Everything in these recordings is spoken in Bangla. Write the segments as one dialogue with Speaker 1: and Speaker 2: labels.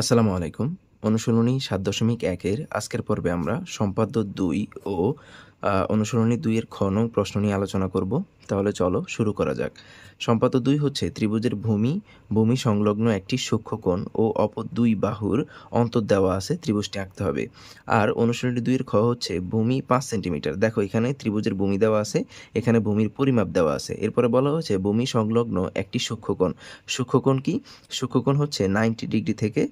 Speaker 1: আসসালামু আলাইকুম। অনুশীলনী ৭.১ এর আজকের পর্বে আমরা সম্পাদ্য ২ ও অনুশীলনী ২ এর খ নং প্রশ্ন নিয়ে আলোচনা করব। তাহলে চলো শুরু করা যাক। সম্পাদ্য ২ হচ্ছে ত্রিভুজের ভূমি সংলগ্ন একটি সূক্ষ্মকোণ ও অপর দুই বাহুর অন্তর দেওয়া আছে, ত্রিভুজটি আঁকতে হবে। আর অনুশীলনী ২ এর খ হচ্ছে ভূমি ৫ সেন্টিমিটার। দেখো এখানে ত্রিভুজের ভূমি দেওয়া আছে, এখানে ভূমির পরিমাপ দেওয়া আছে। এরপরে বলা হয়েছে ভূমি সংলগ্ন একটি সূক্ষ্মকোণ। সূক্ষ্মকোণ কি? সূক্ষ্মকোণ হচ্ছে ৯০ ডিগ্রি থেকে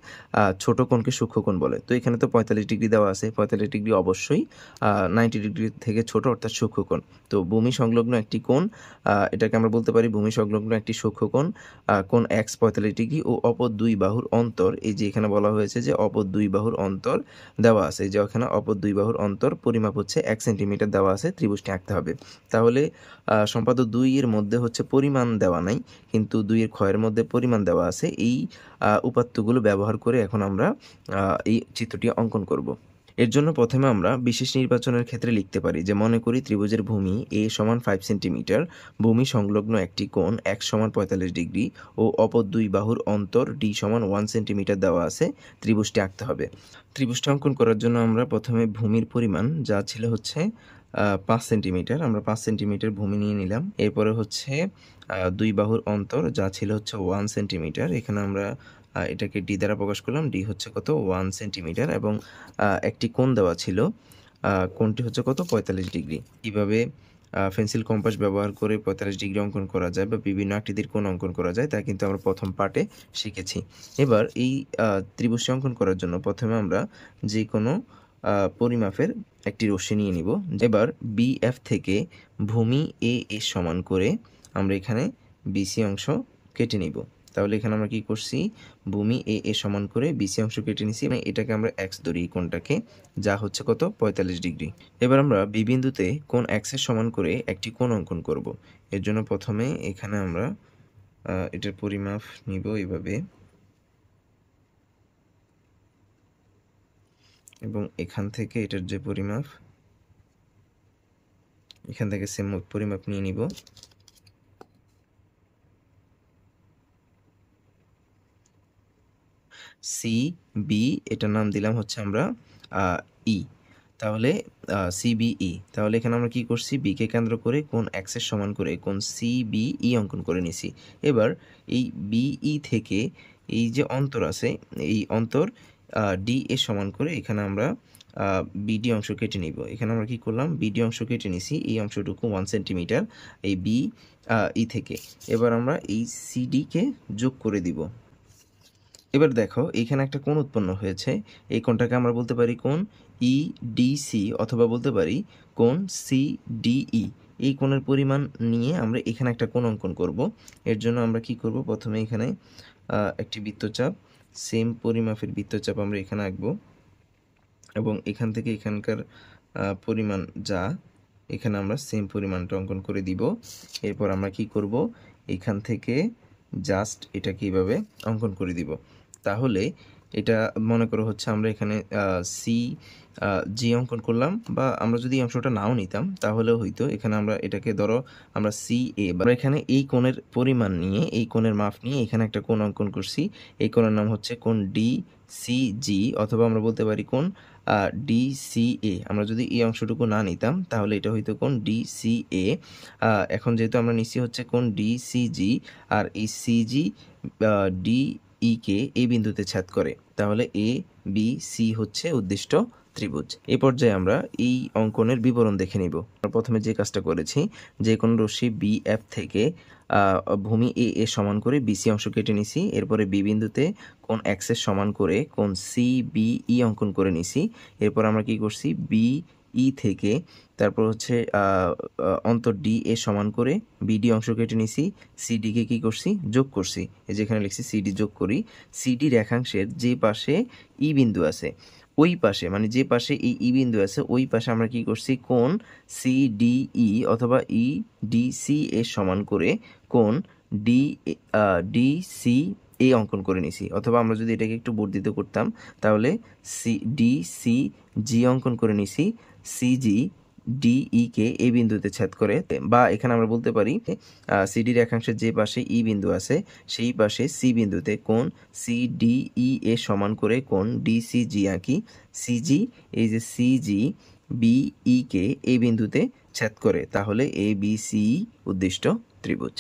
Speaker 1: ছোট কোণকে সূক্ষ্মকোণ বলে। তো এখানে তো ৪৫ ডিগ্রি দেওয়া আছে। ৪৫ ডিগ্রি অবশ্যই ৯০ ডিগ্রি থেকে ছোট, অর্থাৎ সূক্ষ্মকোণ। তো ভূমি সংলগ্ন একটি কোণ, এটাকে আমরা বলতে পারি ভূমি সংলগ্ন একটি সূক্ষ্মকোণ, কোণ x ৪৫ ডিগ্রি ও অপর দুই বাহুর অন্তর, এই যে এখানে বলা হয়েছে যে অপর দুই বাহুর অন্তর দেওয়া আছে। এই যে এখানে অপর দুই বাহুর অন্তর পরিমাপ হচ্ছে ১ সেন্টিমিটার দেওয়া আছে, ত্রিভুজটি আঁকতে হবে। তাহলে সম্পাদ্য ২ এর মধ্যে হচ্ছে পরিমাণ দেওয়া নাই, কিন্তু ২ এর খ এর মধ্যে পরিমাণ দেওয়া আছে। এই উপাত্তগুলো ব্যবহার করে এখন আমরা এই চিত্রটি অঙ্কন করব। এর জন্য প্রথমে আমরা বিশেষ নির্বাচনের ক্ষেত্রে লিখতে পারি যে মনে করি ত্রিভুজের ভূমি a সমান 5 সেন্টিমিটার, ভূমি সংলগ্ন একটি কোণ x সমান ৪৫ ডিগ্রি ও অপর দুই বাহুর অন্তর d সমান 1 সেন্টিমিটার দেওয়া আছে, ত্রিভুজটি আঁকতে হবে। ত্রিভুজটি অঙ্কন করার জন্য আমরা প্রথমে ভূমির পরিমাণ যা ছিল হচ্ছে ৫ সেন্টিমিটার, আমরা ৫ সেন্টিমিটার ভূমি নিয়ে নিলাম। এরপরে হচ্ছে দুই বাহুর অন্তর যা ছিল হচ্ছে 1 সেন্টিমিটার, এখানে আমরা এটাকে ডি দ্বারা প্রকাশ করলাম। ডি হচ্ছে কত? 1 সেন্টিমিটার, এবং একটি কোণ দেওয়া ছিল, কোণটি হচ্ছে কত? ৪৫ ডিগ্রি। কিভাবে পেন্সিল কম্পাস ব্যবহার করে ৪৫ ডিগ্রি অঙ্কন করা যায় বা বিভিন্ন আকৃতির কোণ অঙ্কন করা যায় তা কিন্তু আমরা প্রথম পার্টে শিখেছি। এবার এই ত্রিভুজটি অঙ্কন করার জন্য প্রথমে আমরা যে কোনো পরিমাপের একটি রশ্মি নিয়ে নিব। এবার BF থেকে ভূমি A এর সমান করে আমরা এখানে BC অংশ কেটে নিব। তাহলে এখানে আমরা কি করছি? ভূমি A এর সমান করে BC অংশ কেটে নিছি, মানে এটাকে আমরা x ধরি, এই কোণটাকে, যা হচ্ছে কত? ৪৫ ডিগ্রি। এবার আমরা B বিন্দুতে কোণ x এর সমান করে একটি কোণ অঙ্কন করব। এর জন্য প্রথমে এখানে আমরা এটার পরিমাপ নিব এইভাবে, এবং এখান থেকে এটার যে পরিমাপ, এখান থেকে সেম পরিমাপ নিয়ে নিব। CB, এটার নাম দিলাম হচ্ছে আমরা E। তাহলে CBE, তাহলে এখানে আমরা কি করছি? B কে কেন্দ্র করে কোণ x এর সমান করে কোণ CBE অঙ্কন করে নিছি। এবার এই BE থেকে এই যে অন্তর আছে, এই অন্তর D এর সমান করে এখানে আমরা BD অংশ কেটে নিব। এখানে আমরা কি করলাম? BD অংশ কেটে নিছি, এই অংশটুকু 1 সেন্টিমিটার এই BE থেকে। এবার আমরা এই CD কে যোগ করে দিব। এবার দেখো এইখানে একটা কোণ উৎপন্ন হয়েছে, এই কোণটাকে আমরা বলতে পারি কোণ EDC, অথবা বলতে পারি কোণ CDE। এই কোণের পরিমাণ নিয়ে আমরা এখানে একটা কোণ অঙ্কন করব। এর জন্য আমরা কি করব? প্রথমে এখানে একটি বৃত্তচাপ, সেম পরিমাপের বৃত্তচাপ আমরা এখানে আঁকবো, এবং এখান থেকে এখানকার পরিমাণ যা, এখানে আমরা সেম পরিমাণটা অঙ্কন করে দিব। এরপর আমরা কি করব? এখান থেকে জাস্ট এটাকে এইভাবে অঙ্কন করে দিব। তাহলে এটা মনে করো হচ্ছে আমরা এখানে CG অঙ্কন করলাম, বা আমরা যদি এই অংশটা নাও নিতাম তাহলেও হইতো। এখানে আমরা এটাকে ধরো আমরা CA, বা এখানে এই কোণের পরিমাণ নিয়ে, এই কোণের মাপ নিয়ে এখানে একটা কোণ অঙ্কন করছি। এই কোণের নাম হচ্ছে কোণ DCG, অথবা আমরা বলতে পারি কোণ DCA। আমরা যদি এই অংশটুকু না নিতাম তাহলে এটা হইতো কোণ DCA। এখন যেহেতু আমরা নিচ্ছি হচ্ছে কোণ DCG, আর এই CG DE কে এই বিন্দুতে ছেদ করে, তাহলে ABC হচ্ছে উদ্দিষ্ট ত্রিভুজ। এই পর্যায়ে আমরা এই অঙ্কনের বিবরণ দেখে নিব। প্রথমে যে কাজটা করেছি, যে কোনো রশ্মি BF থেকে ভূমি A এর সমান করে BC অংশ কেটে নিছি। এরপরে B বিন্দুতে কোণ x এর সমান করে কোণ CBE অঙ্কন করে নিছি। এরপর আমরা কি করছি? BE থেকে তারপর হচ্ছে অন্তর D এর সমান করে BD অংশ কেটে নিছি। CD কে কি করছি? যোগ করছি। এই যেখানে লিখছি CD যোগ করি। CD রেখাংশের যে পাশে E বিন্দু আছে, ওই পাশে, মানে যে পাশে এই E বিন্দু আছে ওই পাশে আমরা কি করছি? কোণ CDE অথবা EDC এর সমান করে কোণ DCA অঙ্কন করে নিছি। অথবা আমরা যদি এটাকে একটু বর্ধিত করতাম তাহলে DCG অঙ্কন করে নিছি। CG ডিই কে এই বিন্দুতে ছেদ করে, বা এখানে আমরা বলতে পারি সিডি রেখাংশের যে পাশে ই বিন্দু আছে সেই পাশে সি বিন্দুতে কোণ সিডিই এ সমান করে কোণ ডিসিজি আঁকি। সিজি, এই যে সিজি বিই কে এই বিন্দুতে ছেদ করে, তাহলে এ বি সি উদ্দিষ্ট ত্রিভুজ।